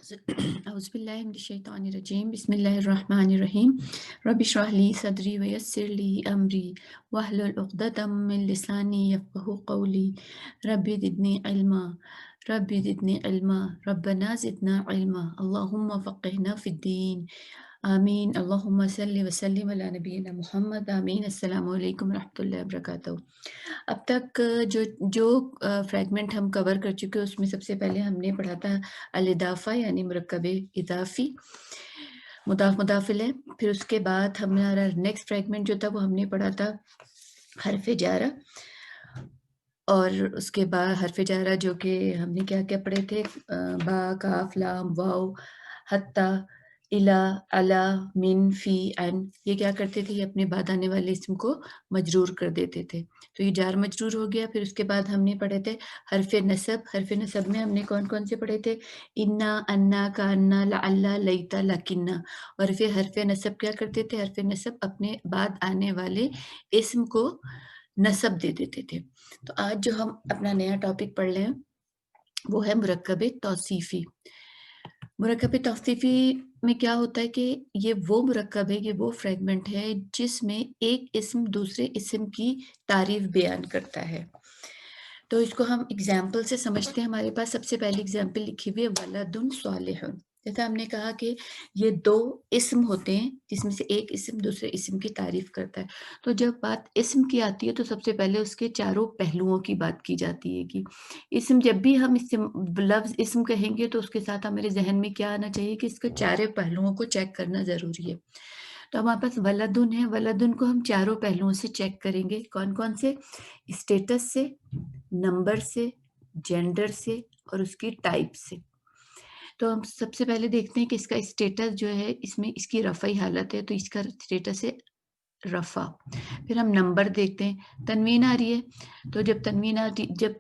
औज़ुबिल्लाहिमिनश्शैतानिर्रजीम बिस्मिल्लाहिर्रहमानिर्रहीम रब्बि इश्रह ली सदरी व यस्सिर ली अमरी वहलुल उक़दतम मिन लिसानी यफ़क़हू क़ौली रब्बि ज़िदनी इल्मा रब्बना ज़िदना इल्मा अल्लाहुम्मा फ़क़्हिना फ़िद्दीन आमीन अल्लाहुम्मा सल्लि व सल्लिम अला नबिय्यिना मुहम्मद आमीन। अस्सलामु अलैकुम रहमतुल्लाहि व बरकातहू। अब तक जो जो फ्रैगमेंट हम कवर कर चुके हैं उसमें सबसे पहले हमने पढ़ा था अल-इदाफ़ा यानी मुरक्कब इज़ाफ़ी, मुदाफ़ मुदाफ़ इलैह। फिर उसके बाद हमारा नेक्स्ट फ्रैगमेंट जो था वो हमने पढ़ा था हर्फ़ जारा, और उसके बाद हर्फ़ जारा जो कि हमने क्या-क्या पढ़े थे, बा, काफ, लाम, वाव, हत्ता, इला, अला, मिन, फ़ी, अन, ये क्या करते थे, ये अपने बाद आने वाले इस्म को मजरूर कर देते थे। तो ये जार मजरूर हो गया। फिर उसके बाद हमने पढ़े थे हर्फ़ नसब। हर्फ़ नसब में हमने कौन-कौन से पढ़े थे? इन्ना, अन्ना, कान्ना, लअल्ला, लैता, लकिन्ना। और फिर हर्फ़ नसब क्या करते थे? हर्फ़ नसब अपने बाद आने वाले इस्म को नसब दे देते थे। तो आज जो हम अपना नया टॉपिक पढ़ रहे हैं वो है मुरक्कब तौसीफ़ी। मुरक्कब तौसीफ़ी में क्या होता है कि ये वो मुरक्कब है, ये वो फ्रैगमेंट है जिसमें एक इस्म दूसरे इस्म की तारीफ़ बयान करता है। तो इसको हम एग्ज़ाम्पल से समझते हैं। हमारे पास सबसे पहली एग्ज़ाम्पल लिखी हुई है वलदुन स्वालिहुन। जैसा हमने कहा कि ये 2 इस्म होते हैं जिसमें से एक इस्म दूसरे इस्म की तारीफ़ करता है। तो जब बात इस्म की आती है तो सबसे पहले उसके चारों पहलुओं की बात की जाती है कि इस्म, जब भी हम इस्म लफ़्ज़ इस्म कहेंगे तो उसके साथ हमारे ज़हन में क्या आना चाहिए कि इसके चारों पहलुओं को चेक करना ज़रूरी है। तो हमारे पास वलदुन है, वलदुन को हम चारों पहलुओं से चेक करेंगे। कौन-कौन से? स्टेटस से, नंबर से, जेंडर से और उसकी टाइप से। तो हम सबसे पहले देखते हैं कि इसका स्टेटस जो है, इसमें इसकी रफ़ई हालत है तो इसका स्टेटस है रफ़ा। फिर हम नंबर देखते हैं, तनवीन आ रही है, तो जब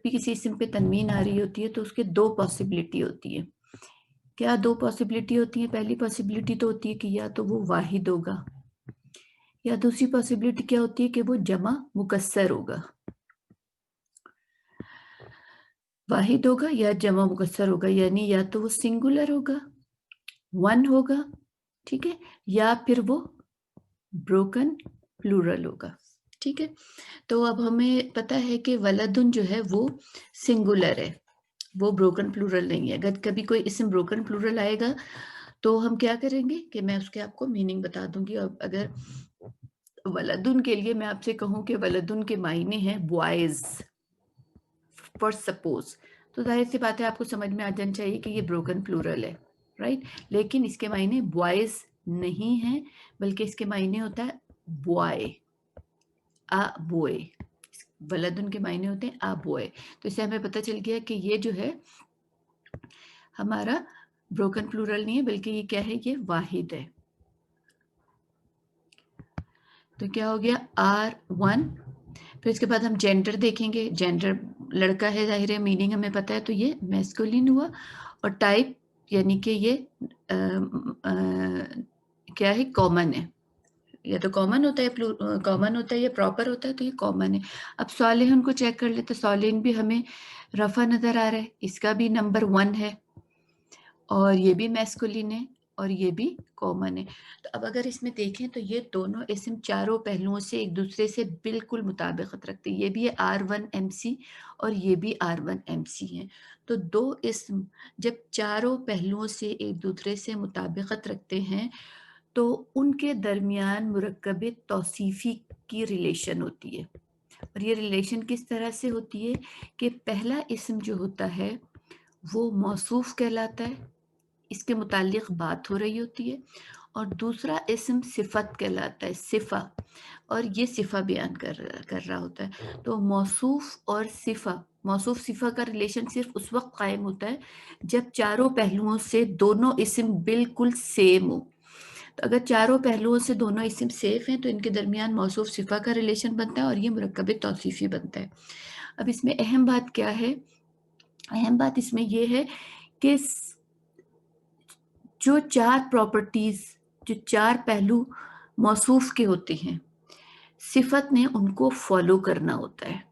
भी किसी इस्म पे तनवीन आ रही होती है तो उसके 2 पॉसिबिलिटी होती है। क्या 2 पॉसिबिलिटी होती है? पहली पॉसिबिलिटी तो होती है कि या तो वो वाहिद होगा, या दूसरी पॉसिबिलिटी क्या होती है कि वो जमा मुकस्सर होगा। वाहिद होगा या जमा मुकस्सर होगा, यानी या तो वो सिंगुलर होगा, 1 होगा, ठीक है? या फिर वो ब्रोकन प्लूरल होगा, ठीक है? तो अब हमें पता है कि वलदुन जो है वो सिंगुलर है, वो ब्रोकन प्लूरल नहीं है। अगर कभी कोई इस्म ब्रोकन प्लूरल आएगा तो हम क्या करेंगे कि मैं उसके आपको मीनिंग बता दूँगी। और अगर वलदुन के लिए मैं आपसे कहूँ कि वलदुन के मायने हैं बॉयज़, फॉर सपोज़, तो ज़ाहिर-सी बात है आपको समझ में आ जाना चाहिए कि ये ब्रोकन प्लूरल है, राइट? लेकिन इसके मायने बॉयज़ नहीं हैं, बल्कि इसके मायने होता है बॉय, अ बॉय। वलदुन के मायने होते हैं अ बॉय। तो इससे हमें पता चल गया कि ये जो है हमारा ब्रोकन प्लूरल नहीं है, बल्कि ये क्या है? ये वाहिद है। तो क्या हो गया? R1। फिर इसके बाद हम जेंडर देखेंगे। जेंडर लड़का है, ज़ाहिर है, मीनिंग हमें पता है, तो ये मैस्कुलिन हुआ। और टाइप यानी कि ये क्या है? कॉमन है। या तो कॉमन होता है, कॉमन होता है या प्रॉपर होता है, तो ये कॉमन है। अब सालिहुन को चेक कर लेते। सालिहुन भी हमें रफ़ा नज़र आ रहा है, इसका भी नंबर 1 है और ये भी मैस्कुलिन है और ये भी कॉमन है। तो अब अगर इसमें देखें तो ये दोनों इस्म चारों पहलुओं से एक दूसरे से बिल्कुल मुताबिकत रखते हैं। ये भी है R1MC और ये भी R1MC हैं। तो 2 इस्म जब चारों पहलुओं से एक दूसरे से मुताबिकत रखते हैं तो उनके दरमियान मुरक्कब तौसीफ़ी की रिलेशन होती है। और ये रिलेशन किस तरह से होती है कि पहला इस्म जो होता है वो मौसूफ़ कहलाता है, इसके मुताल्लिक़ बात हो रही होती है, और दूसरा इस्म सिफ़त कहलाता है, सिफ़ा, और ये सिफ़ा बयान कर रहा होता है। तो मौसूफ़ सिफ़ा का रिलेशन सिर्फ़ उस वक़्त कायम होता है जब चारों पहलुओं से दोनों इस्म बिल्कुल सेम हो। तो अगर चारों पहलुओं से दोनों इस्म सेफ हैं तो इनके दरमियान मौसूफ़ सिफ़ा का रिलेशन बनता है और ये मुरक्कब तौसीफ़ी बनता है। अब इसमें अहम बात क्या है? अहम बात इसमें ये है कि जो 4 प्रॉपर्टीज़, जो 4 पहलू मौसूफ़ के होते हैं, सिफ़त ने उनको फ़ॉलो करना होता है,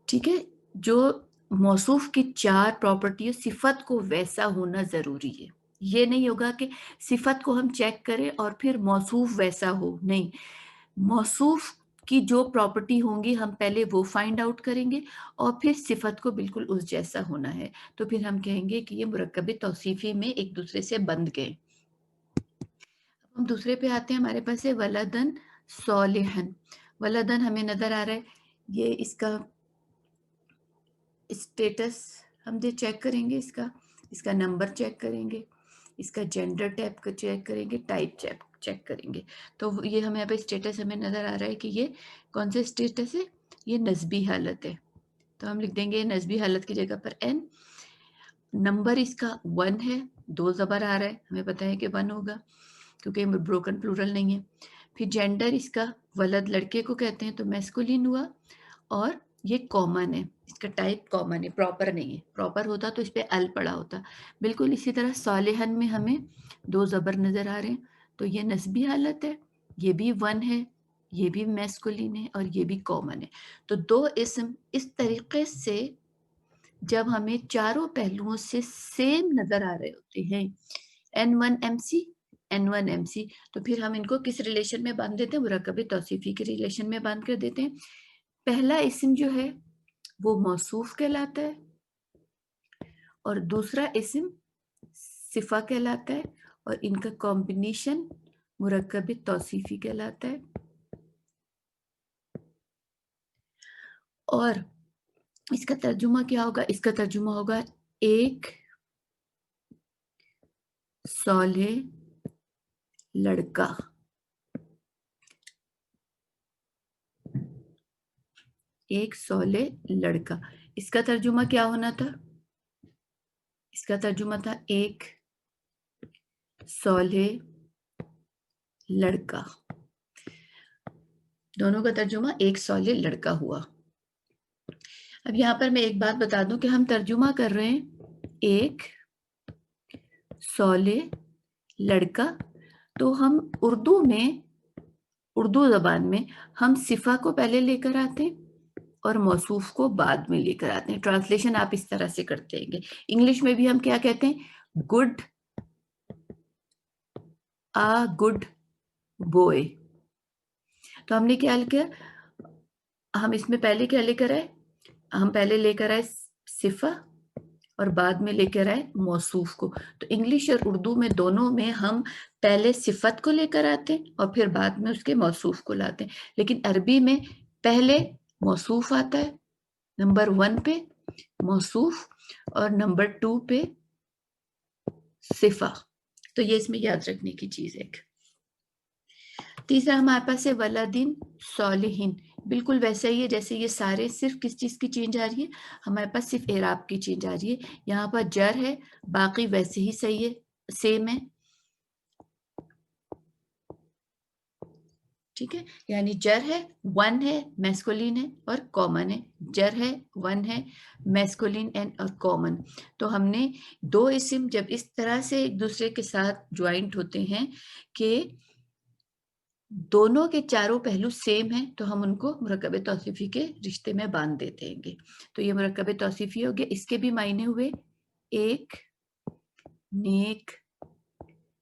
ठीक है? जो मौसूफ की 4 प्रॉपर्टी सिफ़त को वैसा होना ज़रूरी है। ये नहीं होगा कि सिफ़त को हम चेक करें और फिर मौसूफ वैसा हो, नहीं। मौसूफ की जो प्रॉपर्टी होंगी हम पहले वो फाइंड आउट करेंगे और फिर सिफ़त को बिल्कुल उस जैसा होना है। तो फिर हम कहेंगे कि ये मुरक्कब तौसीफ़ी में एक दूसरे से बंध गए। अब हम दूसरे पे आते हैं, हमारे पास है वलदन सॉलिहन। वलदन हमें नज़र आ रहा है, ये इसका स्टेटस हम जो चेक करेंगे, इसका नंबर चेक करेंगे, इसका जेंडर टैप का चेक करेंगे, टाइप चेक चेक करेंगे। तो ये हमें यहाँ पे स्टेटस हमें नज़र आ रहा है कि ये कौन सा स्टेटस है, ये नस्बी हालत है। तो हम लिख देंगे नस्बी हालत की जगह पर एन। नंबर इसका 1 है, 2 ज़बर आ रहा है, हमें पता है कि 1 होगा क्योंकि ब्रोकन प्लूरल नहीं है। फिर जेंडर इसका वलद लड़के को कहते हैं तो मैस्कुलिन हुआ और ये कॉमन है, इसका टाइप कॉमन है, प्रॉपर नहीं है। प्रॉपर होता तो इस पे अल पड़ा होता। बिल्कुल इसी तरह सालिहन में हमें 2 ज़बर नज़र आ रहे हैं, तो ये नस्बी हालत है, ये भी 1 है, ये भी मैस्कुलिन है और ये भी कॉमन है। तो 2 इस्म इस तरीके से जब हमें चारों पहलुओं से सेम नज़र आ रहे होते हैं, N1 MC, N1 MC, तो फिर हम इनको किस रिलेशन में बांध देते हैं? मुरक्कब तौसीफ़ी के रिलेशन में बांध कर देते हैं। पहला इस्म जो है वो मौसूफ कहलाता है और दूसरा इस्म सिफ़ा कहलाता है और इनका कॉम्बिनेशन मुरक्कब तौसीफ़ी कहलाता है। और इसका तर्जुमा क्या होगा? इसका तर्जुमा होगा एक सौलेह लड़का। एक सौलेह लड़का। इसका तर्जुमा क्या होना था? इसका तर्जुमा था एक सौलेह लड़का। दोनों का तर्जुमा एक सौलेह लड़का हुआ। अब यहाँ पर मैं एक बात बता दूं कि हम तर्जुमा कर रहे हैं एक सौलेह लड़का, तो हम उर्दू ज़बान में हम सिफ़ा को पहले लेकर आते हैं और मौसूफ को बाद में लेकर आते हैं। ट्रांसलेशन आप इस तरह से करते हैं। इंग्लिश में भी हम क्या कहते हैं? Good, a good boy. तो हमने क्या किया? हम इसमें पहले क्या लेकर आए? हम पहले लेकर आए सिफ़ा और बाद में लेकर आए मौसूफ को। तो इंग्लिश और उर्दू में दोनों में हम पहले सिफ़त को लेकर आते हैं और फिर बाद में उसके मौसूफ को लाते हैं। लेकिन अरबी में पहले मौसूफ आता है, नंबर 1 पे मौसूफ और नंबर 2 पे सिफ़ा। तो ये इसमें याद रखने की चीज़ है एक। तीसरा हमारे पास है वलदिन सॉलिहिन। बिल्कुल वैसा ही है जैसे ये सारे, सिर्फ किस चीज़ की चेंज आ रही है? हमारे पास सिर्फ एराब की चेंज आ रही है। यहाँ पर जर है, बाकी वैसे ही सही है, सेम है। ठीक है, यानी जर है, 1 है, मैस्कुलिन है और कॉमन है। जर है, 1 है, मैस्कुलिन एंड और कॉमन। तो हमने 2 इस्म जब इस तरह से एक दूसरे के साथ ज्वाइंट होते हैं कि दोनों के चारों पहलू सेम हैं, तो हम उनको मुरक्कब तौसीफ़ी के रिश्ते में बांध देते हैं। तो ये मुरक्कब तौसीफ़ी हो गया। इसके भी मायने हुए एक नेक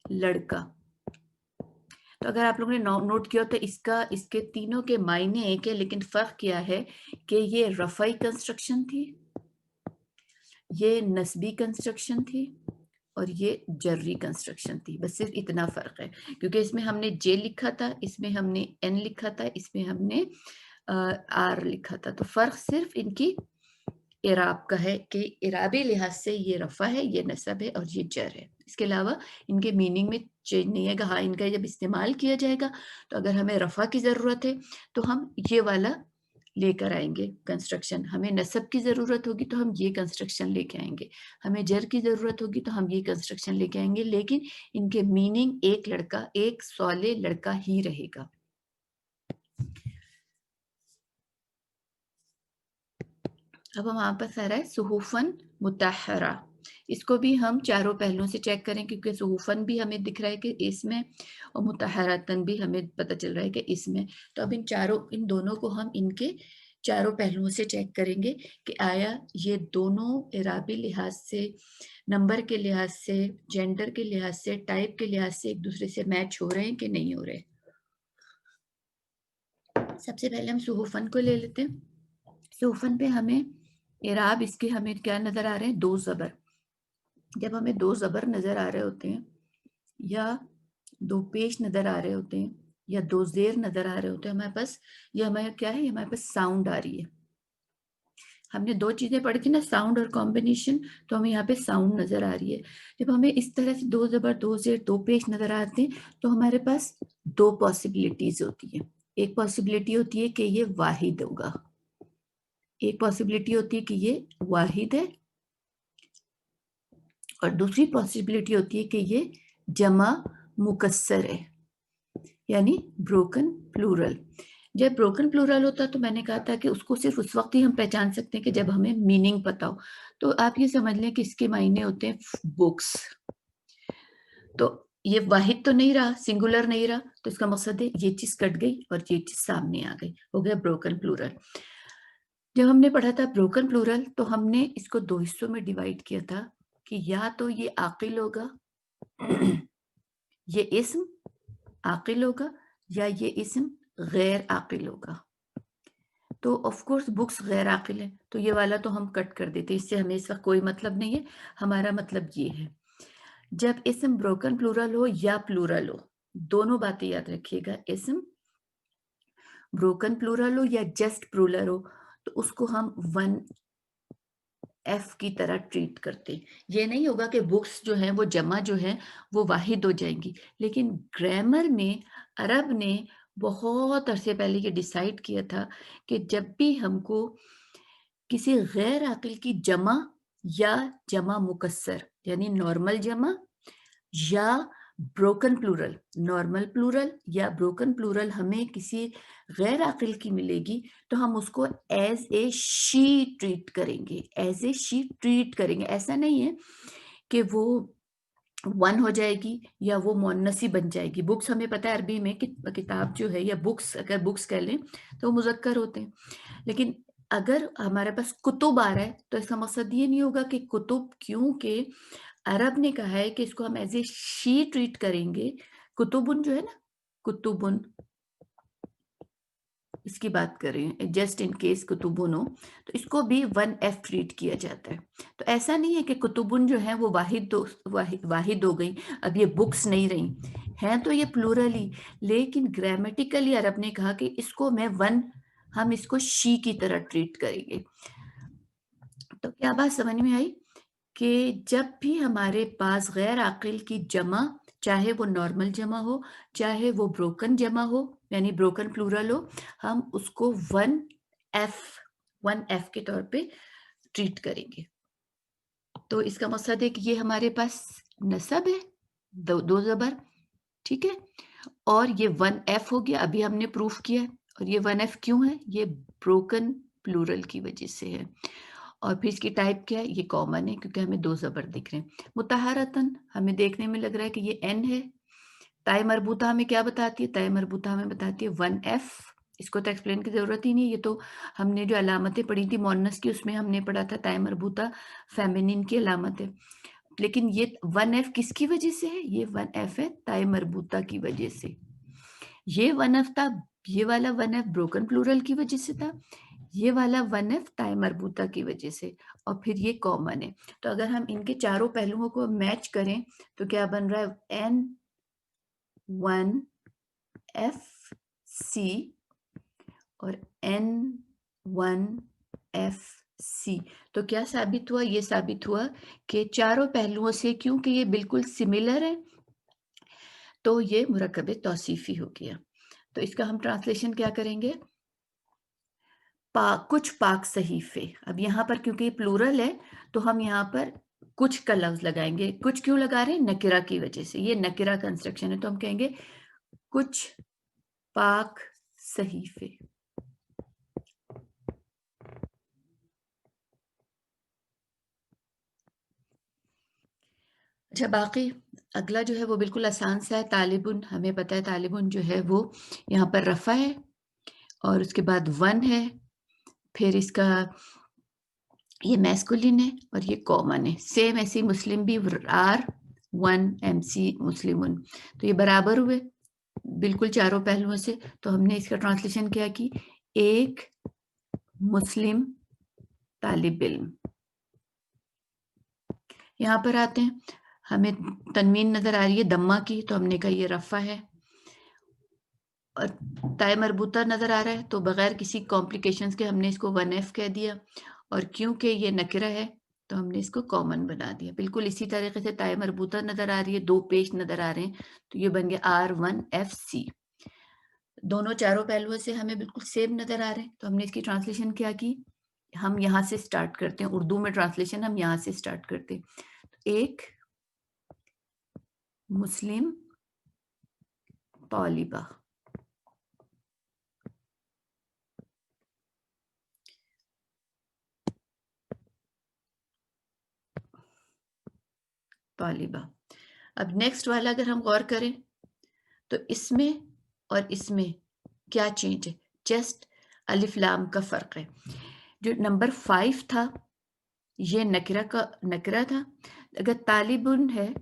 लड़का। तो अगर आप लोगों ने नोट किया तो इसके तीनों के मायने एक है, लेकिन फ़र्क क्या है कि ये रफ़ई कंस्ट्रक्शन थी, ये नस्बी कंस्ट्रक्शन थी और ये जर्री कंस्ट्रक्शन थी। बस सिर्फ इतना फ़र्क है, क्योंकि इसमें हमने जे लिखा था, इसमें हमने एन लिखा था, इसमें हमने आर लिखा था। तो फ़र्क सिर्फ इनकी इराब का है कि इराबी लिहाज से ये रफ़ा है, ये नसब है और ये जर है। इसके अलावा इनके मीनिंग में चेंज नहीं है। हाँ, इनका जब इस्तेमाल किया जाएगा तो अगर हमें रफ़ा की ज़रूरत है तो हम ये वाला लेकर आएंगे कंस्ट्रक्शन। हमें नसब की ज़रूरत होगी तो हम ये कंस्ट्रक्शन लेके आएंगे। हमें जर की ज़रूरत होगी तो हम ये कंस्ट्रक्शन लेके आएंगे, लेकिन इनके मीनिंग एक लड़का, एक सौले लड़का ही रहेगा। अब हमारे पास आ रहा है सुहूफन मुतहरा। इसको भी हम चारों पहलुओं से चेक करें, क्योंकि सुहूफन भी हमें दिख रहा है कि इसमें और मुतहरतन भी हमें पता चल रहा है कि इसमें। तो अब इन दोनों को हम इनके चारों पहलुओं से चेक करेंगे कि आया ये दोनों इराबी लिहाज से, नंबर के लिहाज से, जेंडर के लिहाज से, टाइप के लिहाज से एक दूसरे से मैच हो रहे हैं कि नहीं हो रहे। सबसे पहले हम सुहूफन को ले लेते हैं। सुहूफन पे हमें इराब इसके हमें क्या नजर आ रहे हैं, 2 ज़बर। जब हमें 2 ज़बर नजर आ रहे होते हैं या 2 पेश नजर आ रहे होते हैं या 2 ज़ेर नजर आ रहे होते हैं हमारे पास, ये हमारे क्या है, ये हमारे पास साउंड आ रही है। हमने 2 चीजें पढ़ी थी ना, साउंड और कॉम्बिनेशन, तो हमें यहाँ पे साउंड नजर आ रही है। जब हमें इस तरह से 2 ज़बर, 2 ज़ेर, 2 पेश नजर आते हैं तो हमारे पास 2 पॉसिबिलिटीज होती है। एक पॉसिबिलिटी होती है कि ये वाहिद होगा, एक पॉसिबिलिटी होती है कि ये वाहिद है, और दूसरी पॉसिबिलिटी होती है कि ये जमा मुकस्सर है, यानी ब्रोकन प्लूरल। जब ब्रोकन प्लूरल होता है तो मैंने कहा था कि उसको सिर्फ उस वक्त ही हम पहचान सकते हैं कि जब हमें मीनिंग पता हो। तो आप ये समझ लें कि इसके मायने होते हैं बुक्स। तो ये वाहिद तो नहीं रहा, सिंगुलर नहीं रहा, तो इसका मकसद है ये चीज कट गई और ये चीज सामने आ गई, हो गया ब्रोकन प्लूरल। जब हमने पढ़ा था ब्रोकन प्लूरल तो हमने इसको 2 हिस्सों में डिवाइड किया था कि या तो ये आकिल होगा, ये इस्म आकिल होगा, या ये इस्म गैर आकिल होगा। तो ऑफ कोर्स बुक्स गैर आकिल है, तो ये वाला तो हम कट कर देते, इससे हमें इसका कोई मतलब नहीं है। हमारा मतलब ये है, जब इस्म ब्रोकन प्लूरल हो या प्लूरल हो, दोनों बातें याद रखिएगा, इस्म ब्रोकन प्लूरल हो या जस्ट प्लूरल हो, तो उसको हम 1F की तरह ट्रीट करते। ये नहीं होगा कि बुक्स जो है वो जमा जो है वो वाहिद हो जाएंगी, लेकिन ग्रामर में अरब ने बहुत अरसे पहले ये डिसाइड किया था कि जब भी हमको किसी गैर आकिल की जमा या जमा मुकस्सर, यानी नॉर्मल जमा या ब्रोकन प्लूरल, नॉर्मल प्लूरल या ब्रोकन प्लूरल हमें किसी गैर आकिल की मिलेगी, तो हम उसको एज ए शी ट्रीट करेंगे, एज ए शी ट्रीट करेंगे। ऐसा नहीं है कि वो 1 हो जाएगी या वो मुअन्नसी बन जाएगी। बुक्स हमें पता है अरबी में कि किताब जो है, या बुक्स, अगर बुक्स कह लें तो मुज़क्कर होते हैं, लेकिन अगर हमारे पास कुतुब आ रहा है तो इसका मकसद ये नहीं होगा कि कुतुब, क्योंकि अरब ने कहा है कि इसको हम एज ए शी ट्रीट करेंगे। कुतुबुन जो है ना, कुतुबुन, इसकी बात कर रही हूँ, जस्ट इन केस कुतुबुन हो तो इसको भी 1F ट्रीट किया जाता है। तो ऐसा नहीं है कि कुतुबुन जो है वो वाहिद हो गई, अब ये बुक्स नहीं रही हैं, तो ये प्लूरल ही, लेकिन ग्रामेटिकली अरब ने कहा कि इसको हम इसको शी की तरह ट्रीट करेंगे। तो क्या बात समझ में आई कि जब भी हमारे पास गैर आकिल की जमा, चाहे वो नॉर्मल जमा हो, चाहे वो ब्रोकन जमा हो, यानी ब्रोकन प्लूरल हो, हम उसको 1F के तौर पे ट्रीट करेंगे। तो इसका मकसद है कि ये हमारे पास नसब है, 2 ज़बर, ठीक है, और ये 1F हो गया, अभी हमने प्रूफ किया है। और ये 1F क्यों है, ये ब्रोकन प्लूरल की वजह से है। और फिर इसकी टाइप क्या है, ये कॉमन है क्योंकि हमें 2 ज़बर दिख रहे हैं। मुतहरतन हमें देखने में लग रहा है कि ये N है। ताई मरबूता हमें क्या बताती है, ताई मरबूता हमें बताती है 1F। इसको तो एक्सप्लेन की ज़रूरत ही नहीं है, ये तो हमने जो अलामतें पढ़ी थी मोनस की, उसमें हमने पढ़ा था ताई मरबूता फेमिनिन की अलामत है। लेकिन ये 1F किसकी वजह से है, ये 1F है ताई मरबूता की वजह से। ये 1F था, ये वाला 1F ब्रोकन प्लूरल की वजह से था, ये वाला 1F ताई मरबूता की वजह से, और फिर ये कॉमन है। तो अगर हम इनके चारों पहलुओं को मैच करें तो क्या बन रहा है, N1FC और N1FC। तो क्या साबित हुआ, ये साबित हुआ कि चारों पहलुओं से, क्योंकि ये बिल्कुल सिमिलर है, तो ये मुरक्कब तौसीफी हो गया। तो इसका हम ट्रांसलेशन क्या करेंगे, कुछ पाक सहीफे। अब यहाँ पर क्योंकि प्लूरल है तो हम यहाँ पर कुछ का लफ्ज लगाएंगे। कुछ क्यों लगा रहे हैं, नकिरा की वजह से, ये नकिरा कंस्ट्रक्शन है, तो हम कहेंगे कुछ पाक सहीफे। अच्छा, बाकी अगला जो है वो बिल्कुल आसान सा है, तालिबुन। हमें पता है तालिबुन जो है वो यहाँ पर रफा है और उसके बाद 1 है, फिर इसका ये मैस्कुलिन है और ये कॉमन है। सेम ऐसे ही मुस्लिम भी आर वन एमसी मुस्लिमुन, तो ये बराबर हुए बिल्कुल चारों पहलुओं से। तो हमने इसका ट्रांसलेशन क्या की, एक मुस्लिम तालिब इल्म। यहाँ पर आते हैं, हमें तनवीन नजर आ रही है दम्मा की, तो हमने कहा ये रफ़ा है, और ताय मरबूता नजर आ रहा है, तो बगैर किसी कॉम्प्लिकेशंस के हमने इसको 1F कह दिया, और क्योंकि ये नकरा है तो हमने इसको कॉमन बना दिया। बिल्कुल इसी तरीके से ताय मरबूता नजर आ रही है, 2 पेश नजर आ रहे हैं, तो ये बन गया R1FC। दोनों चारों पहलुओं से हमें बिल्कुल सेम नजर आ रहे हैं, तो हमने इसकी ट्रांसलेशन क्या की, हम यहाँ से स्टार्ट करते हैं, उर्दू में ट्रांसलेशन हम यहाँ से स्टार्ट करते हैं। एक मुस्लिम तालिबा, तालिबा। अब नेक्स्ट वाला अगर हम गौर करें तो इसमें और इसमें क्या चेंज है, जस्ट अलिफ लाम का फर्क है। जो नंबर 5 था ये नकरा था। अगर तालिबुन है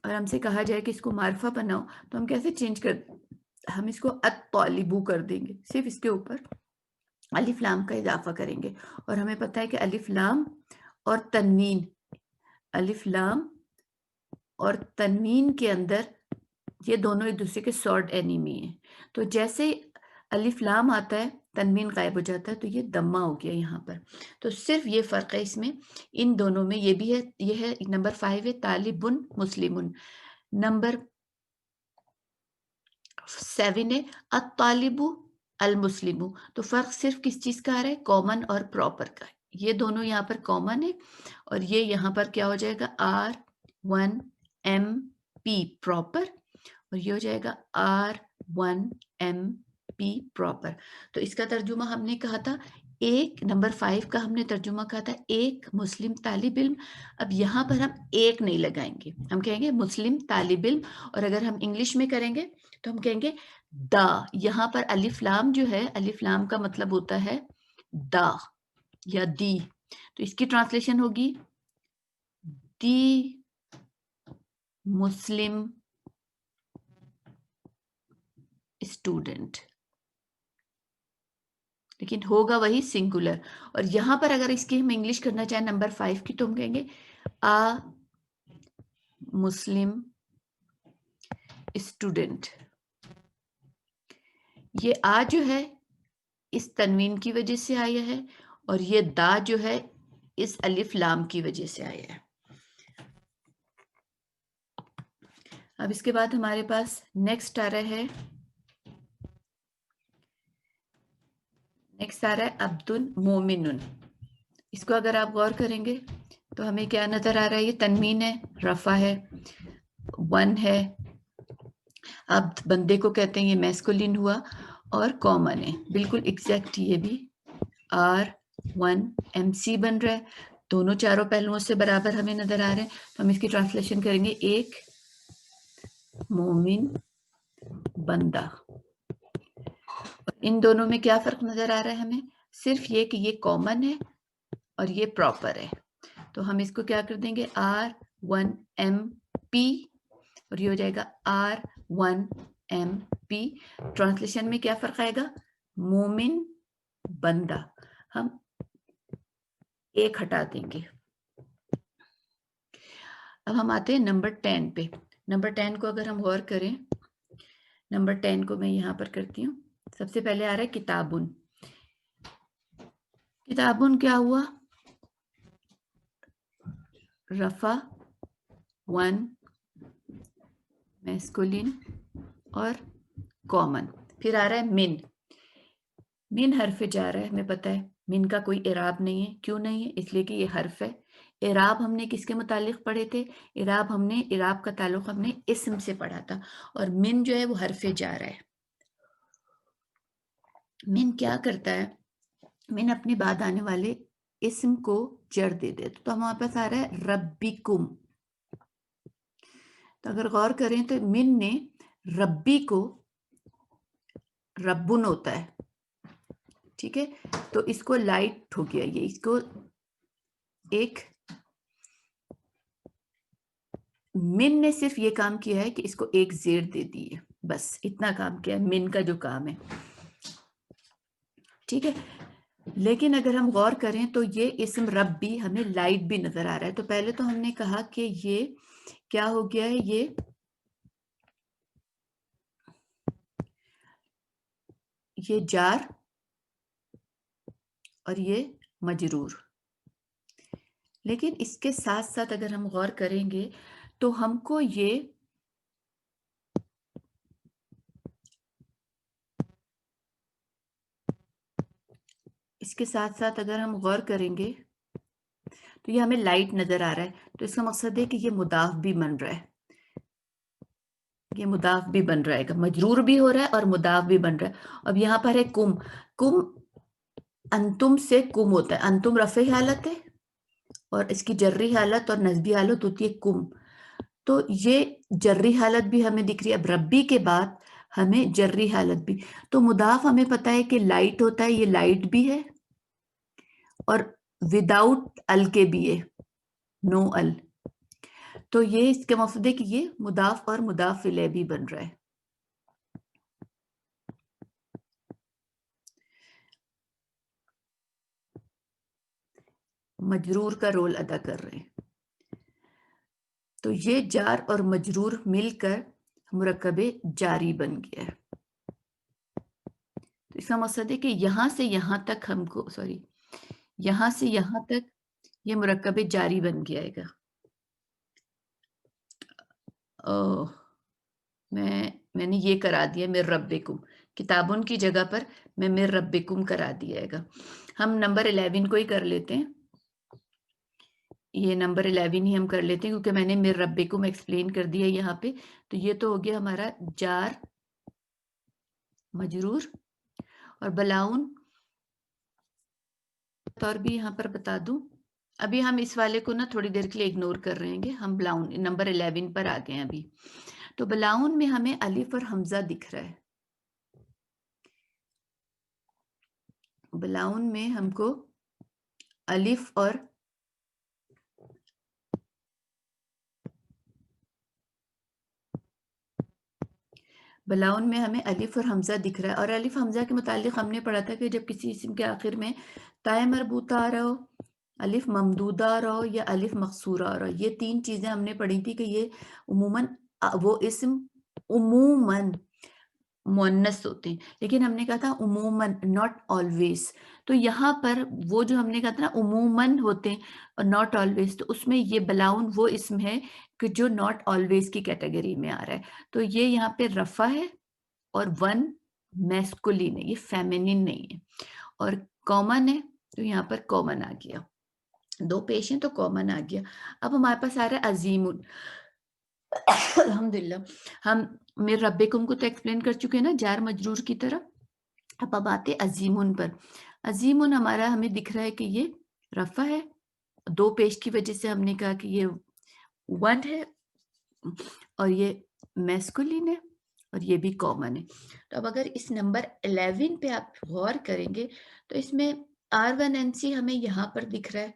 और हमसे कहा जाए कि इसको मार्फा बनाओ, तो हम कैसे चेंज कर, हम इसको अत-तालिबु कर देंगे, सिर्फ इसके ऊपर अलिफ लाम का इजाफा करेंगे। और हमें पता है कि अलिफ लाम और तन्वीन, अलिफ लाम और तन्वीन के अंदर ये दोनों एक दूसरे के सॉर्ड एनिमी हैं। तो जैसे अलिफ लाम आता है तन्वीन गायब हो जाता है, तो ये दम्मा हो गया यहाँ पर। तो सिर्फ ये फ़र्क है इसमें, इन दोनों में। ये भी है, ये है नंबर 5 है तालिबुन मुस्लिमुन। नंबर 7 है अत-तालिबु अल-मुस्लिमु। तो फ़र्क सिर्फ किस चीज़ का आ रहा है, कॉमन और प्रॉपर का। ये दोनों यहाँ पर कॉमन है, और ये यहाँ पर क्या हो जाएगा, R1MP प्रॉपर, और ये हो जाएगा R1MP प्रॉपर। तो इसका तर्जुमा हमने कहा था, एक नंबर 5 का हमने तर्जुमा कहा था एक मुस्लिम तालिब इल्म। अब यहाँ पर हम एक नहीं लगाएंगे, हम कहेंगे मुस्लिम तालिब इल्म। और अगर हम इंग्लिश में करेंगे तो हम कहेंगे द। यहाँ पर अलिफ लाम जो है, अलिफ लाम का मतलब होता है द या दी, तो इसकी ट्रांसलेशन होगी दी मुस्लिम स्टूडेंट, लेकिन होगा वही सिंगुलर। और यहाँ पर अगर इसकी हम इंग्लिश करना चाहें नंबर 5 की, तो हम कहेंगे आ मुस्लिम स्टूडेंट। ये आ जो है इस तनवीन की वजह से आया है, और ये दा जो है इस अलिफ लाम की वजह से आया है। अब इसके बाद हमारे पास नेक्स्ट आ रहा है, अब्दुल मोमिनुन। इसको अगर आप गौर करेंगे तो हमें क्या नजर आ रहा है, ये तनवीन है, रफा है, 1 है। अब बंदे को कहते हैं, ये मैस्कुलिन हुआ, और कॉमन है, बिल्कुल एग्जैक्ट ये भी R1MC बन रहा है। दोनों चारों पहलुओं से बराबर हमें नजर आ रहे हैं, तो हम इसकी ट्रांसलेशन करेंगे एक मोमिन बंदा। इन दोनों में क्या फर्क नजर आ रहा है हमें, सिर्फ ये कि ये कॉमन है और ये प्रॉपर है। तो हम इसको क्या कर देंगे, R1MP, और ये हो जाएगा R1MP। ट्रांसलेशन में क्या फर्क आएगा, मोमिन बंदा, हम एक हटा देंगे। अब हम आते हैं नंबर 10 पे। नंबर 10 को अगर हम गौर करें, नंबर 10 को मैं यहाँ पर करती हूँ। सबसे पहले आ रहा है किताबुन। किताबुन क्या हुआ, रफा 1, मैस्कुलिन और कॉमन। फिर आ रहा है मिन। मिन हर्फ जा रहा है, हमें पता है मिन का कोई इराब नहीं है। क्यों नहीं है, इसलिए कि ये हर्फ है। इराब हमने किसके मुतालिक पढ़े थे, इराब का ताल्लुक हमने इस्म से पढ़ा था, और मिन जो है वो हर्फे जा रहा है। मिन क्या करता है, मिन अपने बाद आने वाले इस्म को जड़ दे देता। तो हमारे पास आ रहा है रब्बिकुम। तो अगर गौर करें तो मिन ने रब्बी को, रब्बुन होता है, ٹھیک ہے، تو اس کو لائٹ ہو گیا، یہ اس کو ایک من نے صرف یہ کام کیا ہے کہ اس کو ایک زیر دے دی ہے، بس اتنا کام کیا ہے من کا جو کام ہے، ٹھیک ہے۔ لیکن اگر ہم غور کریں تو یہ اسم رب بھی ہمیں لائٹ بھی نظر آ رہا ہے۔ تو پہلے تو ہم نے کہا کہ یہ کیا ہو گیا ہے، یہ جار اور یہ مجرور، لیکن اس کے ساتھ ساتھ اگر ہم غور کریں گے تو ہم کو یہ اس کے ساتھ ساتھ اگر ہم غور کریں گے تو یہ ہمیں لائٹ نظر آ رہا ہے، تو اس کا مقصد ہے کہ یہ مضاف بھی بن رہا ہے، یہ مضاف بھی بن رہا ہے، مجرور بھی ہو رہا ہے اور مضاف بھی بن رہا ہے۔ اب یہاں پر ہے کم، کم انتم سے کم ہوتا ہے، انتم رفع حالت ہے اور اس کی جری حالت اور نصبی حالت ہوتی ہے کم، تو یہ جری حالت بھی ہمیں دکھ رہی ہے۔ اب ربی کے بعد ہمیں جری حالت بھی، تو مضاف ہمیں پتا ہے کہ لائٹ ہوتا ہے، یہ لائٹ بھی ہے اور وداؤٹ ال کے بھی ہے، نو ال، تو یہ اس کے مقصد ہے کہ یہ مضاف اور مضاف الیہ بھی بن رہا ہے۔ مجرور کا رول ادا کر رہے ہیں، تو یہ جار اور مجرور مل کر مرکب جاری بن گیا ہے۔ تو اس کا مقصد ہے کہ یہاں سے یہاں تک ہم کو یہاں سے یہاں تک یہ مرکب جاری بن گیا ہے گا۔ میں نے یہ کرا دیا مر ربکم، کتابن کی جگہ پر میں مر ربکم کرا دیا گا۔ ہم نمبر 11 کو ہی کر لیتے ہیں، یہ نمبر 11 ہی ہم کر لیتے ہیں کیونکہ میں نے مر ربکم ایکسپلین کر دیا یہاں پہ۔ تو یہ تو ہو گیا ہمارا جار مجرور، اور بلاؤن طور بھی یہاں پر بتا دوں، ابھی ہم اس والے کو نا تھوڑی دیر کے لیے اگنور کر رہے ہیں، ہم بلاؤن نمبر 11 پر آ گئے ہیں ابھی۔ تو بلاؤن میں ہمیں الف اور حمزہ دکھ رہا ہے، بلاؤن میں ہم کو الف اور بلاؤن میں ہمیں الف اور حمزہ دکھ رہا ہے، اور الف حمزہ کے متعلق ہم نے پڑھا تھا کہ جب کسی اسم کے آخر میں تائے مربوطہ آ رہا ہو، الف ممدودہ آ رہا ہو یا الف مقصورہ آ رہا ہو، یہ تین چیزیں ہم نے پڑھی تھی کہ یہ عموماً وہ اسم عموماً مؤنث ہوتے ہیں، لیکن ہم نے کہا تھا عموماً ناٹ آلویز، تو یہاں پر وہ جو ہم نے کہا تھا نا عموماً ہوتے ہیں اور ناٹ آلویز، تو اس میں یہ بلاؤن وہ اسم ہے کہ جو ناٹ آلویز کی کیٹیگری میں آ رہا ہے۔ تو یہ یہاں پہ رفع ہے اور ون میسکولین ہے، یہ فیمینین نہیں ہے، اور کامن ہے تو یہاں پر کامن آ گیا، دو پیش ہیں تو کامن آ گیا۔ اب ہمارے پاس آ رہا ہے عظیم، الحمدللہ ہم میر ربکم کو تو ایکسپلین کر چکے ہیں نا جار مجرور کی طرح۔ اب آتے عظیمن پر، عظیمن ہمارا ہمیں دکھ رہا ہے کہ یہ رفع ہے، دو پیش کی وجہ سے ہم نے کہا کہ یہ ون ہے اور یہ میسکولین ہے اور یہ بھی کامن ہے۔ تو اب اگر اس نمبر 11 پہ آپ غور کریں گے تو اس میں R1MC ہمیں یہاں پر دکھ رہا ہے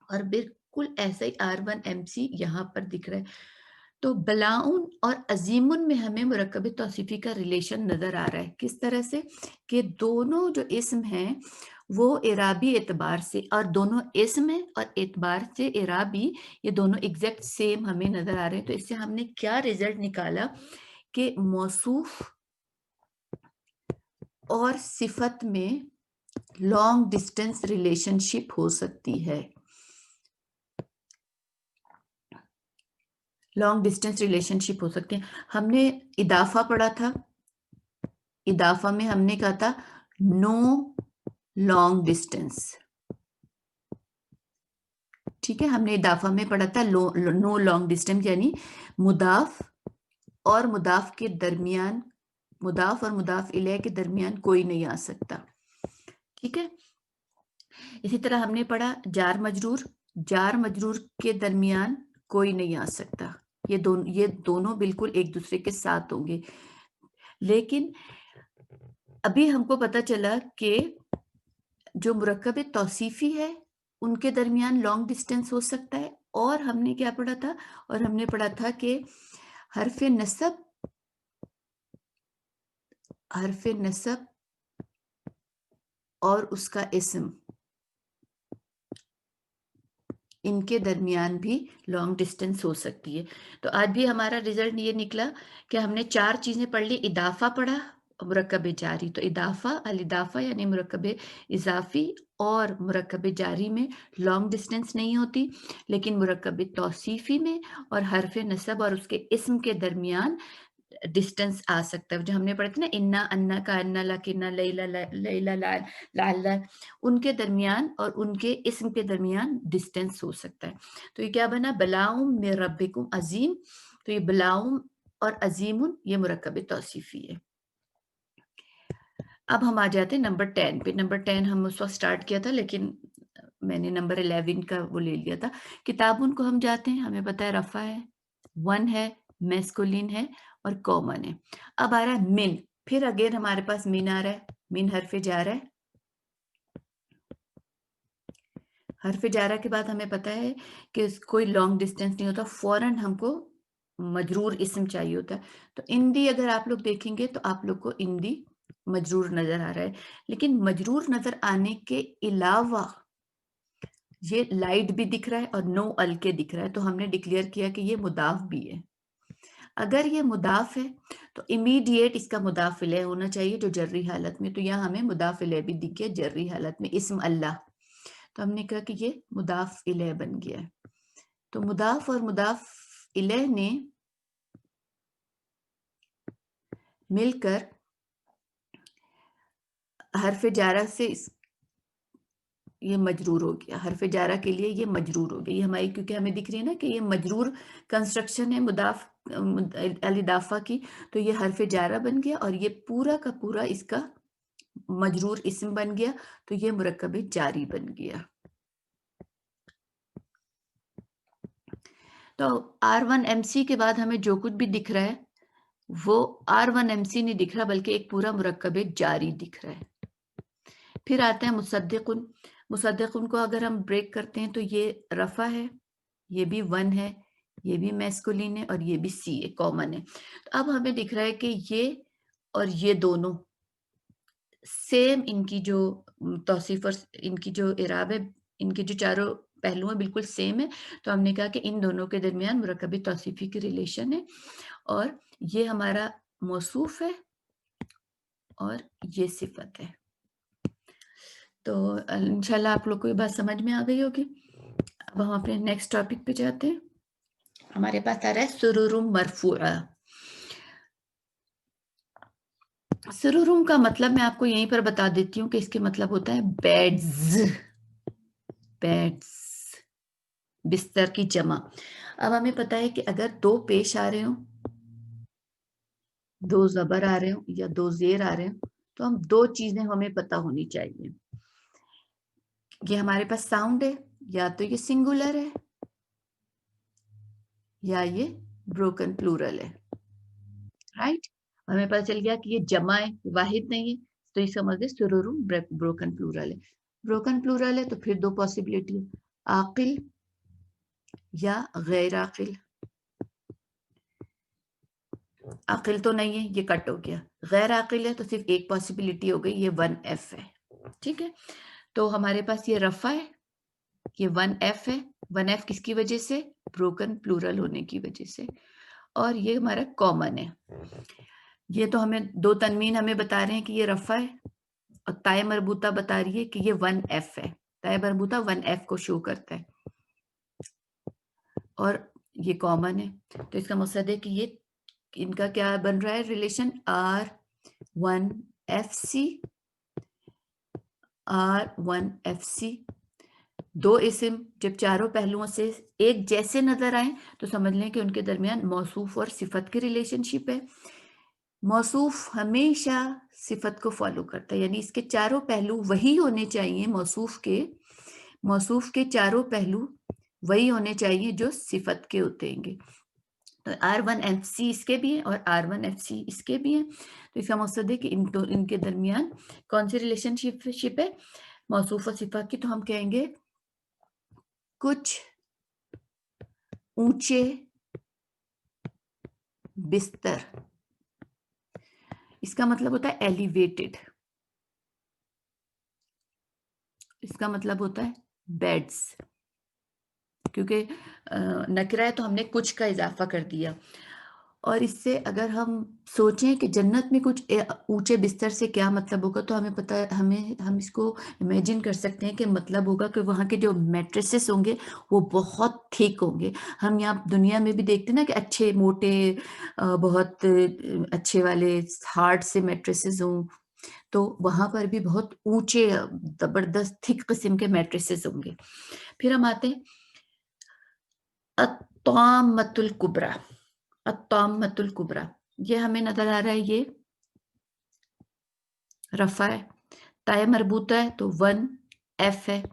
اور بالکل ایسا ہی R1MC یہاں پر دکھ رہا ہے، تو بلاؤن اور عظیمن میں ہمیں مرکب توصیفی کا ریلیشن نظر آ رہا ہے۔ کس طرح سے کہ دونوں جو اسم ہیں وہ اعرابی اعتبار سے، اور دونوں اسم ہیں اور اعتبار سے اعرابی، یہ دونوں ایگزیکٹ سیم ہمیں نظر آ رہے ہیں۔ تو اس سے ہم نے کیا ریزلٹ نکالا کہ موصوف اور صفت میں لانگ ڈسٹینس ریلیشن شپ ہو سکتی ہے، لانگ ڈسٹینس ریلیشن شپ ہو سکتے ہیں۔ ہم نے اضافہ پڑھا تھا، اضافہ میں ہم نے کہا تھا نو لانگ ڈسٹینس، ٹھیک ہے، ہم نے اضافہ میں پڑھا تھا نو لانگ ڈسٹینس، یعنی مضاف اور مضاف کے درمیان، مضاف اور مضاف الیہ کے درمیان کوئی نہیں آ سکتا، ٹھیک ہے۔ اسی طرح ہم نے پڑھا جار مجرور، جار مجرور کے درمیان کوئی نہیں آ سکتا، یہ دونوں بالکل ایک دوسرے کے ساتھ ہوں گے۔ لیکن ابھی ہم کو پتا چلا کہ جو مرکب توصیفی ہے ان کے درمیان لانگ ڈسٹینس ہو سکتا ہے، اور ہم نے کیا پڑھا تھا؟ اور ہم نے پڑھا تھا کہ حرف نصب اور اس کا اسم، ان کے درمیان بھی لانگ ڈسٹینس ہو سکتی ہے۔ تو آج بھی ہمارا رزلٹ یہ نکلا کہ ہم نے 4 چیزیں پڑھ لی۔ اضافہ پڑھا، مرکب جاری، تو اضافہ، الاضافہ یعنی مرکب اضافی اور مرکب جاری میں لانگ ڈسٹینس نہیں ہوتی، لیکن مرکب توصیفی میں اور حرف نصب اور اس کے اسم کے درمیان ڈسٹینس آ سکتا ہے۔ جو ہم نے پڑھا تھا نا، انا، انا کا، انا لکنا، لیلا لیلا لعل، ان کے درمیان اور ان کے اسم کے درمیان ڈسٹینس ہو سکتا ہے۔ تو یہ کیا بنا؟ بلاؤم من ربکم عظیم، تو یہ بلاؤم اور عظیم یہ مرکب توصیفی ہے۔ اب ہم آ جاتے ہیں نمبر 10 پہ۔ نمبر 10 ہم اس وقت سٹارٹ کیا تھا، لیکن میں نے نمبر 11 کا وہ لے لیا تھا۔ کتابن کو ہم جاتے ہیں، ہمیں پتہ ہے رفع ہے، ون ہے، میسکولین ہے اور کامن ہے۔ اب آ رہا ہے من، پھر اگین ہمارے پاس من آ رہا ہے، من حرف جارہ ہے۔ حرف جارہ کے بعد ہمیں پتہ ہے کہ کوئی لانگ ڈسٹینس نہیں ہوتا، فوراً ہم کو مجرور اسم چاہیے ہوتا ہے۔ تو اندی اگر آپ لوگ دیکھیں گے تو آپ لوگ کو اندی مجرور نظر آ رہا ہے، لیکن مجرور نظر آنے کے علاوہ یہ لائٹ بھی دکھ رہا ہے اور نو ال کے دکھ رہا ہے، تو ہم نے ڈکلیئر کیا کہ یہ مضاف بھی ہے۔ اگر یہ مضاف ہے تو امیڈیٹ اس کا مضاف الیہ ہونا چاہیے جو جری حالت میں، تو یہاں ہمیں مضاف الیہ بھی دکھ گیا جری حالت میں، اسم اللہ، تو ہم نے کہا کہ یہ مضاف الیہ بن گیا ہے۔ تو مضاف اور مضاف الیہ نے مل کر حرف جارہ سے یہ مجرور ہو گیا، حرف جارہ کے لیے یہ مجرور ہو گیا، یہ ہماری کیونکہ ہمیں دکھ رہی ہے نا کہ یہ مجرور کنسٹرکشن ہے مضاف الاضافہ کی، تو یہ حرف جارہ بن گیا اور یہ پورا کا پورا اس کا مجرور اسم بن گیا، تو یہ مرکب جاری بن گیا۔ تو R1MC کے بعد ہمیں جو کچھ بھی دکھ رہا ہے وہ R1MC نہیں دکھ رہا، بلکہ ایک پورا مرکب جاری دکھ رہا ہے۔ پھر آتے ہیں مصدقن۔ مصدقن کو اگر ہم بریک کرتے ہیں تو یہ رفع ہے، یہ بھی ون ہے، یہ بھی میسکولین ہے اور یہ بھی سی ہے، کامن ہے۔ تو اب ہمیں دکھ رہا ہے کہ یہ اور یہ دونوں سیم، ان کی جو توصیف اور ان کی جو اعراب ہے، ان کے جو چاروں پہلو ہیں بالکل سیم ہے، تو ہم نے کہا کہ ان دونوں کے درمیان مرکب توصیفی کی ریلیشن ہے، اور یہ ہمارا موصوف ہے اور یہ صفت ہے۔ تو انشاءاللہ آپ لوگ کو یہ بات سمجھ میں آ گئی ہوگی۔ اب ہم اپنے نیکسٹ ٹاپک پہ جاتے ہیں۔ ہمارے پاس آ رہا ہے سرور مرفوعہ۔ سرورم کا مطلب میں آپ کو یہیں پر بتا دیتی ہوں کہ اس کے مطلب ہوتا ہے بیڈز، بیڈز، بستر کی جمع۔ اب ہمیں پتا ہے کہ اگر دو پیش آ رہے ہوں، دو زبر آ رہے ہوں یا دو زیر آ رہے ہوں، تو ہم دو چیزیں ہمیں پتا ہونی چاہیے۔ یہ ہمارے پاس ساؤنڈ ہے، یا تو یہ سنگولر ہے یا یہ بروکن پلورل ہے، رائٹ؟ ہمیں پتہ چل گیا کہ یہ جمع ہے، واحد نہیں ہے، تو اس کا مطلب سرورم بروکن پلورل ہے۔ بروکن پلورل ہے تو پھر دو پاسبلٹی، عاقل یا غیر عاقل۔ عاقل تو نہیں ہے، یہ کٹ ہو گیا، غیر عاقل ہے تو صرف ایک پاسبلٹی ہو گئی، یہ 1F ہے، ٹھیک ہے؟ تو ہمارے پاس یہ رفع ہے، یہ 1F ہے، 1F کس کی وجہ سے؟ بروکن پلورل ہونے کی وجہ سے، اور یہ ہمارا کامن ہے۔ یہ تو ہمیں دو تنوین ہمیں بتا رہے ہیں کہ یہ رفع ہے، اور تائے مربوطہ بتا رہی ہے کہ یہ 1F ہے، تائے مربوطہ 1F کو شو کرتا ہے، اور یہ کامن ہے، تو اس کا مقصد ہے کہ یہ ان کا کیا بن رہا ہے ریلیشن؟ R1FC، R1FC۔ دو اسم جب چاروں پہلوؤں سے ایک جیسے نظر آئیں تو سمجھ لیں کہ ان کے درمیان موصوف اور صفت کی ریلیشن شپ ہے۔ موصوف ہمیشہ صفت کو فالو کرتا ہے، یعنی اس کے چاروں پہلو وہی ہونے چاہیے، موصوف کے چاروں پہلو وہی ہونے چاہیے جو صفت کے ہوتے ہیں۔ تو R1MC اس کے بھی ہیں اور R1FC اس کے بھی ہیں، تو اس کا مقصد ہے کہ ان کے درمیان کون سی ریلیشن شپ ہے؟ मौसूफ और सिफा की, तो हम कहेंगे कुछ ऊंचे बिस्तर, इसका मतलब होता है एलिवेटेड, इसका मतलब होता है बेड्स, क्योंकि नकरा है तो हमने कुछ का इजाफा कर दिया। और इससे अगर हम सोचें कि जन्नत में कुछ ऊंचे बिस्तर से क्या मतलब होगा, तो हमें पता है, हम इसको इमेजिन कर सकते हैं कि मतलब होगा कि वहाँ के जो मैट्रेसेस होंगे वो बहुत थिक होंगे। हम यहाँ दुनिया में भी देखते हैं ना कि अच्छे मोटे बहुत अच्छे वाले हार्ड से मैट्रेसेस हों, तो वहाँ पर भी बहुत ऊंचे जबरदस्त थिक किस्म के मैट्रेसेस होंगे। फिर हम आते हैं अत्तामतुल कुबरा, अत्तामतुल कुबरा, ये हमें नज़र आ रहा है, ये रफ़ा है, ताए मरबूता है तो 1 एफ है,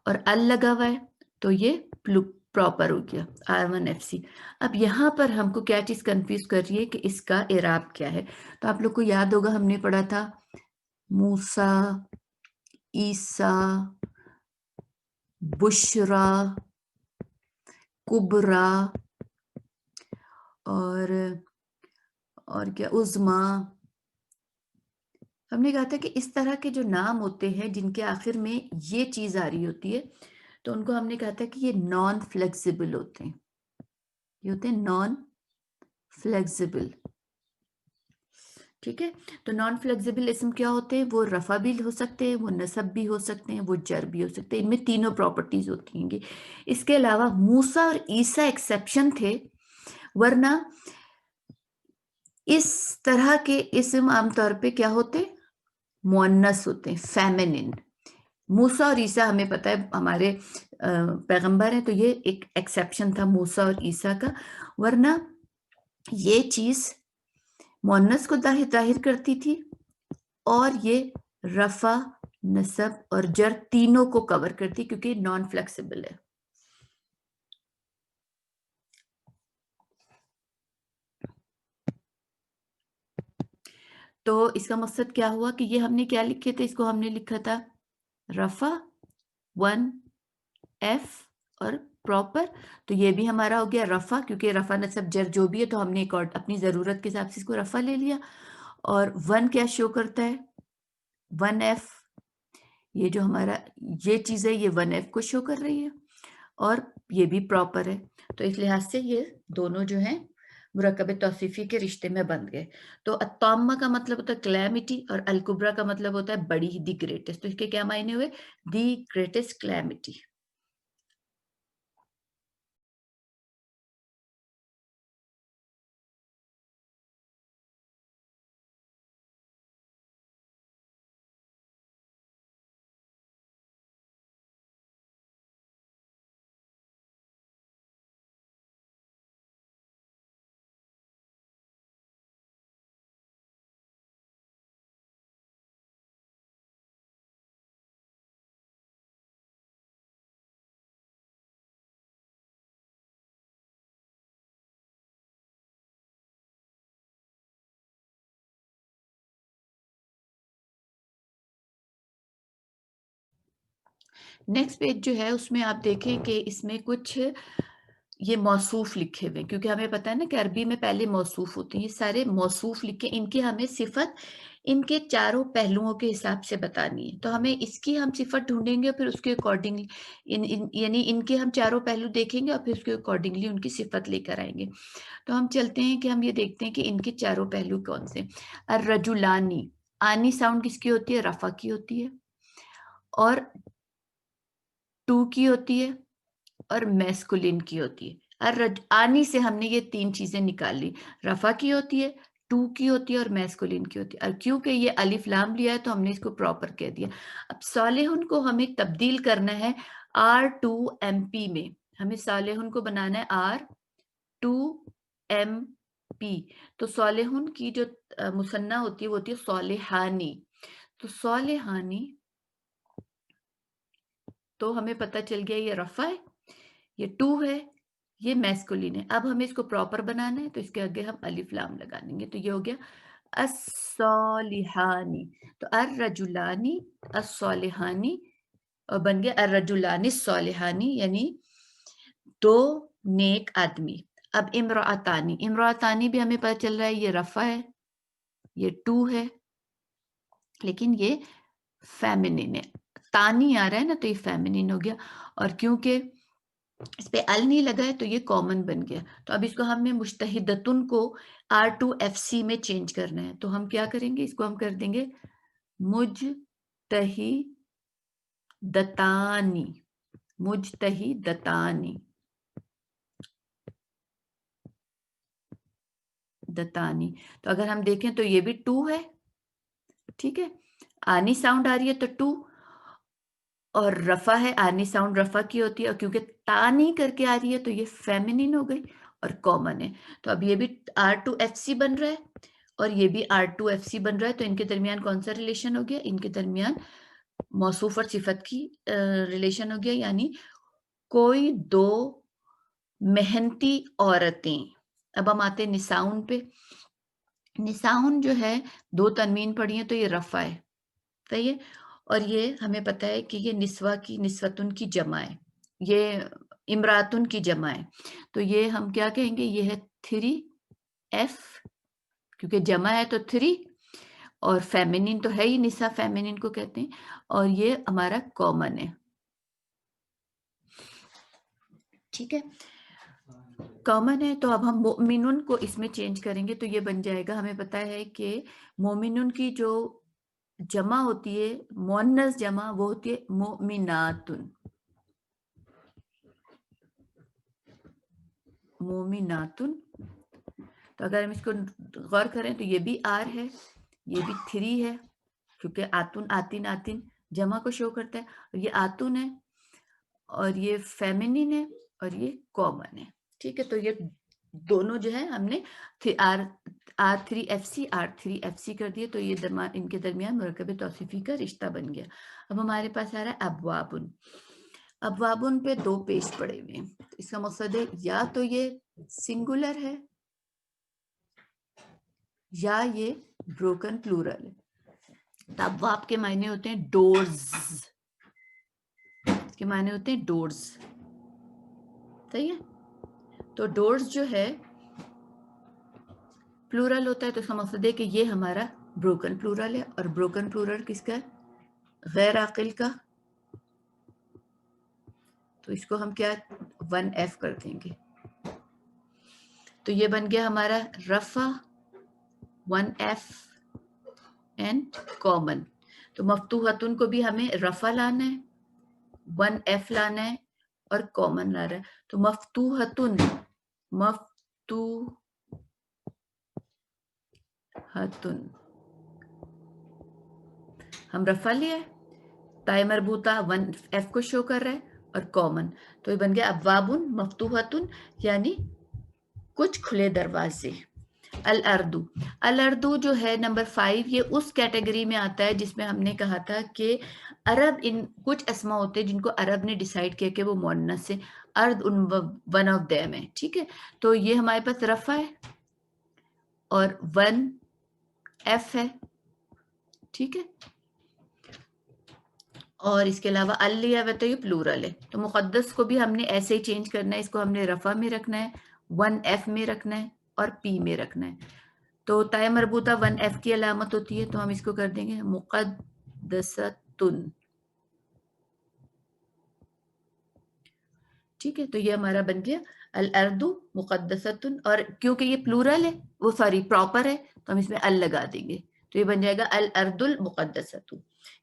और अल लगा हुआ है तो ये प्रॉपर हो गया R1FC। अब यहाँ पर हमको क्या चीज़ कंफ्यूज कर रही है कि इसका इराब क्या है। तो आप लोग को याद होगा हमने पढ़ा था मूसा, ईसा, बुशरा, कुबरा, और क्या उज़्मा। हमने कहा था कि इस तरह के जो नाम होते हैं जिनके आखिर में ये चीज़ आ रही होती है, तो उनको हमने कहा था कि ये नॉन फ्लेक्सिबल होते हैं, ये होते हैं नॉन फ्लेक्सिबल। ठीक है, तो नॉन फ्लेक्सिबल इसम क्या होते हैं, वो रफ़ा भी हो सकते हैं, वो नसब भी हो सकते हैं, वो जर भी हो सकते हैं, इनमें तीनों प्रॉपर्टीज होती हैं। इसके अलावा मूसा और ईसा एक्सेप्शन थे, वरना इस तरह के इसम आमतौर पे क्या होते, मुअन्नस होते हैं, फेमिनिन। मूसा और ईसा हमें पता है हमारे पैगंबर हैं, तो ये एक एक्सेप्शन था मूसा और ईसा का, वरना ये चीज मुअन्नस को जाहिर करती थी, और ये रफा, नसब और जर तीनों को कवर करती, क्योंकि नॉन फ्लेक्सिबल है। तो इसका मकसद क्या हुआ कि ये हमने क्या लिखे थे, इसको हमने लिखा था रफा 1 एफ और प्रॉपर, तो ये भी हमारा हो गया रफा, क्योंकि रफा नसब जर जो भी है तो हमने एक और अपनी जरूरत के हिसाब से इसको रफा ले लिया। और 1 क्या शो करता है, 1 एफ, ये जो हमारा ये चीज है ये 1 एफ को शो कर रही है, और ये भी प्रॉपर है। तो इस लिहाज से ये दोनों जो हैं मुरक्कब तौसीफी के रिश्ते में बन गए। तो अत्ताम्मा का मतलब होता है क्लैमिटी, और अल कुबरा का मतलब होता है बड़ी, दी ग्रेटेस्ट। तो इसके क्या मायने हुए, the greatest calamity. Next page जो है उसमें आप देखें कि इसमें कुछ ये मौसूफ लिखे हुए हैं, क्योंकि हमें पता है ना कि अरबी में पहले मौसूफ होते हैं, ये सारे मौसूफ लिखे, इनकी हमें सिफत इनके चारों पहलुओं के हिसाब से बतानी है। तो हमें इसकी हम सिफत ढूंढेंगे, फिर उसके अकॉर्डिंगली यानी इनके हम चारों पहलू देखेंगे और फिर उसके अकॉर्डिंगली उनकी सिफत लेकर आएंगे। तो हम चलते हैं कि हम ये देखते हैं कि इनके चारों पहलू कौन से। अर्रजुलानी, आनी साउंड किसकी होती है, रफा की होती है, और टू की होती है, और मैस्कुलिन की होती है। आनी से हमने ये तीन चीजें निकाल ली, रफा की होती है, टू की होती है, और मैस्कुलिन की होती है। और क्योंकि ये अलिफ लाम लिया है तो हमने इसको प्रॉपर कह दिया। अब सालेहुन को हमें तब्दील करना है R2MP में, हमें सालेहुन को बनाना है R2MP। तो सालेहुन की जो मुसन्ना होती है वो होती है सालेहानी। तो सालेहानी, तो हमें पता चल गया ये रफा है, ये टू है, ये मैस्कुलिन है। अब हमें इसको प्रॉपर बनाना है तो इसके आगे हम अलिफ लाम लगा देंगे, तो ये हो गया अस्सॉलिहानी। तो अर्रजुलानी अस्सॉलिहानी اور بن گیا الرجلانی الصالحانی یعنی 2 نیک آدمی. اب امرأتانی، امرأتانی بھی ہمیں پتہ چل رہا ہے یہ رفع ہے، یہ 2 ہے، لیکن یہ فیمنن ہے. تانی آ رہا ہے نا تو یہ فیمنن ہو گیا، اور کیونکہ اس پہ ال نہیں لگا ہے تو یہ کامن بن گیا. تو اب اس کو ہم نے مجتہدتن کو R2FC میں چینج کرنا ہے، تو ہم کیا کریں گے، اس کو ہم کر دیں گے مجتہدتانی، مجتہدتانی دتانی. تو اگر ہم دیکھیں تو یہ بھی 2 ہے، ٹھیک ہے، آنی ساؤنڈ آ رہی ہے تو 2، اور رفع ہے، آنی ساؤنڈ رفع کی ہوتی ہے، اور کیونکہ تانی کر کے آ رہی ہے تو یہ فیمنن ہو گئی اور کامن ہے. تو اب یہ بھی R2FC بن رہا ہے اور یہ بھی R2FC بن رہا ہے، تو ان کے درمیان کون سا ریلیشن ہو گیا، ان کے درمیان موصوف اور صفت کی ریلیشن ہو گیا، یعنی کوئی 2 محنتی عورتیں. اب ہم آتے ہیں نساؤن پہ. نساؤن جو ہے 2 تنوین پڑھی ہیں تو یہ رفع ہے، صحیح ہے، اور یہ ہمیں پتہ ہے کہ یہ نسوہ کی، نسوتن کی جمع ہے، یہ امراتن کی جمع ہے. تو یہ ہم کیا کہیں گے، یہ ہے 3F، کیونکہ جمع ہے تو 3، اور فیمنن تو ہے ہی، نساء فیمنن کو کہتے ہیں، اور یہ ہمارا کامن ہے، ٹھیک ہے، کامن ہے. تو اب ہم مومنون کو اس میں چینج کریں گے تو یہ بن جائے گا، ہمیں پتہ ہے کہ مومنون کی جو جمع ہوتی ہے، مؤنث جمع، وہ ہوتی ہے مومناتن، مومناتن. تو اگر ہم اس کو غور کریں تو یہ بھی R ہے، یہ بھی 3 ہے، کیونکہ آتن، آتین، آتین جمع کو شو کرتا ہے، اور یہ آتن ہے، اور یہ فیمنن ہے، اور یہ کامن ہے، ٹھیک ہے. تو یہ دونوں جو ہے ہم نے R3FC R3FC کر دیے، تو یہ ان کے درمیان مرکب توصیفی کا رشتہ بن گیا. اب ہمارے پاس آ رہا ہے ابوابن. ابوابن پہ 2 پیش پڑے ہوئے ہیں، اس کا مقصد ہے یا تو یہ سنگولر ہے یا یہ بروکن پلورل ہے. تو ابواب کے معنی ہوتے ہیں ڈورز، اس کے معنی ہوتے ہیں ڈورز، صحیح ہے. تو ڈورز جو ہے پلورل ہوتا ہے، تو اس کا مقصد ہے کہ یہ ہمارا بروکن پلورل ہے، اور بروکن پلورل کس کا ہے، غیر عاقل کا. تو اس کو ہم کیا 1F کر دیں گے. تو یہ بن گیا ہمارا رفع 1F اینڈ کامن. تو مفتوحتن کو بھی ہمیں رفع لانا ہے، 1F لانا ہے، اور کامن لانا ہے. تو مفتوحتن، مفتوحتن ہم رفع لیا ہے، تائے مربوطہ 1F کو شو کر رہا ہے، اور کامن. تو یہ بن گیا ابوابن مفتوحتن، یعنی کچھ کھلے دروازے. الاردو، الاردو جو ہے نمبر 5، یہ اس کیٹیگری میں آتا ہے جس میں ہم نے کہا تھا کہ عرب، ان کچھ اسماء ہوتے ہیں جن کو عرب نے ڈیسائیڈ کیا کہ وہ مؤنث سے، ارد ان ون آف دیم ہے، ٹھیک ہے. تو یہ ہمارے پاس رفع ہے اور 1F ہے، ٹھیک ہے، اور اس کے علاوہ لیا ہوا تو یہ پلورل ہے. تو مقدس کو بھی ہم نے ایسے ہی چینج کرنا ہے، اس کو ہم نے رفع میں رکھنا ہے، 1F میں رکھنا ہے، اور P میں رکھنا ہے. تو تائے مربوطہ 1F کی علامت ہوتی ہے، تو ہم اس کو کر دیں گے مقدستن، ٹھیک ہے. تو یہ ہمارا بن گیا الارض مقدستن، اور کیونکہ یہ پلورل ہے، وہ سوری پراپر ہے، تو ہم اس میں لگا دیں گے، تو یہ بن جائے گا الارض المقدست.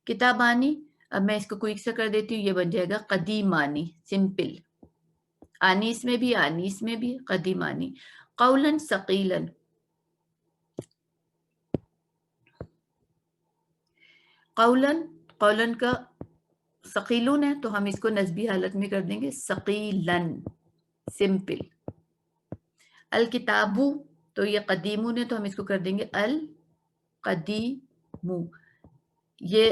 کتابانی، اب میں اس کو کوئک سے کر دیتی ہوں، یہ بن جائے گا قدیمانی، سمپل، آنیس میں بھی، آنیس میں بھی، قدیمانی. قولاً ثقیلاً، قولاً، قولاً کا ثقیلون ہے تو ہم اس کو نسبی حالت میں کر دیں گے ثقیلاً، سمپل. الکتابو، تو یہ قدیمون ہے تو ہم اس کو کر دیں گے القدیمو، یہ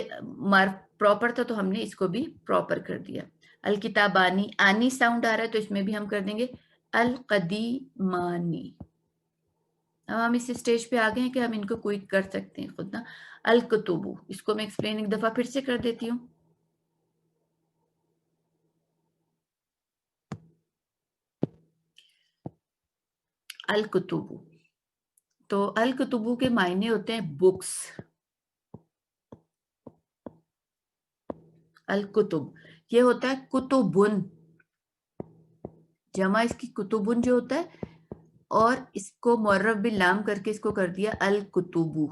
پراپر تھا تو ہم نے اس کو بھی پراپر کر دیا. الکتابانی، آنی ساؤنڈ آ رہا ہے تو اس میں بھی ہم کر دیں گے القدیمانی. اب ہم اس اسٹیج پہ آ گئے ہیں کہ ہم ان کو کوئی کر سکتے ہیں خود نا. الکتبو، اس کو میں ایکسپلین ایک دفعہ پھر سے کر دیتی ہوں. अल-कुतुबु। तो अल-कुतुबु के मायने होते हैं बुक्स। अल-कुतुब, ये होता है कुतुबुन, जमा इसकी कुतुबुन जो होता है, और इसको मुअर्रफ बिल लाम करके इसको कर दिया अल-कुतुबु।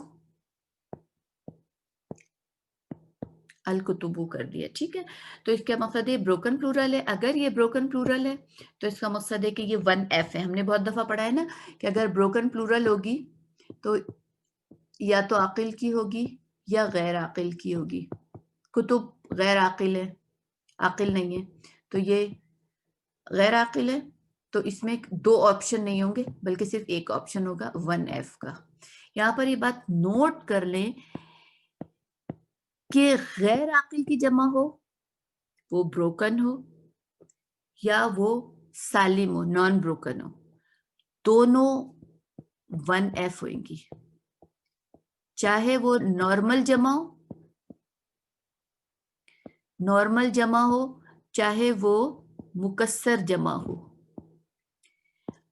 अल-कुतुबु कर दिया, ठीक है? तो इसका मकसद ये ब्रोकन प्लूरल है। अगर ये ब्रोकन प्लूरल है, तो इसका मकसद है कि ये 1F है। हमने बहुत दफ़ा पढ़ा है ना कि अगर ब्रोकन प्लूरल होगी, तो या तो आकिल की होगी या गैर आकिल की होगी। कुतुब गैर आकिल है, आकिल नहीं है। तो ये गैर आकिल है, तो इसमें 2 ऑप्शन नहीं होंगे, बल्कि सिर्फ़ 1 ऑप्शन होगा 1F का। यहाँ पर ये बात नोट कर लें कि गैर आकिल की जमा हो, वो ब्रोकन हो या वो सालिम हो, नॉन ब्रोकन हो, दोनों 1F होंगी। चाहे वो नॉर्मल जमा हो, चाहे वो मुकस्सर जमा हो।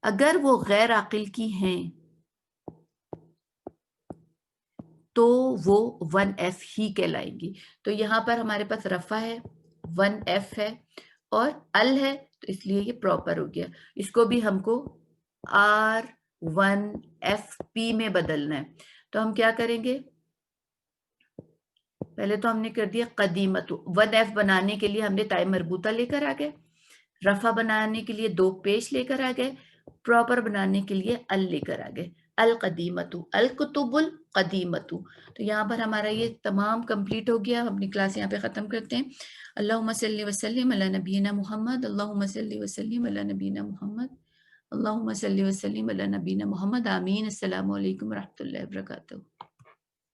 अगर वो गैर आकिल की हैं, तो वो 1F ही कहलाएंगी। तो यहाँ पर हमारे पास रफ़ा है, 1F है, और अल है, तो इसलिए ये प्रॉपर हो गया। इसको भी हमको R1FP में बदलना है। तो हम क्या करेंगे? पहले तो हमने कर दिया कदीमतु। 1F बनाने के लिए हमने ताई मरबूता लेकर आ गए, रफ़ा बनाने के लिए 2 पेश लेकर आ गए, प्रॉपर बनाने के लिए अल लेकर आ गए। अल कदीमतु, अल कुतुबुल कदीमतु। तो यहाँ पर हमारा ये तमाम कंप्लीट हो गया। हम अपनी क्लास यहाँ पे ख़त्म करते हैं। अल्लाहुम्मा सल्लि व सल्लिम अला नबीना मुहम्मद, अल्लाहुम्मा सल्लि व सल्लिम अला नबीना मुहम्मद, अल्लाहुम्मा सल्लि व सल्लिम अला नबीना मुहम्मद। आमीन। अस्सलामु अलैकुम व रहमतुल्लाहि व बरकातहू।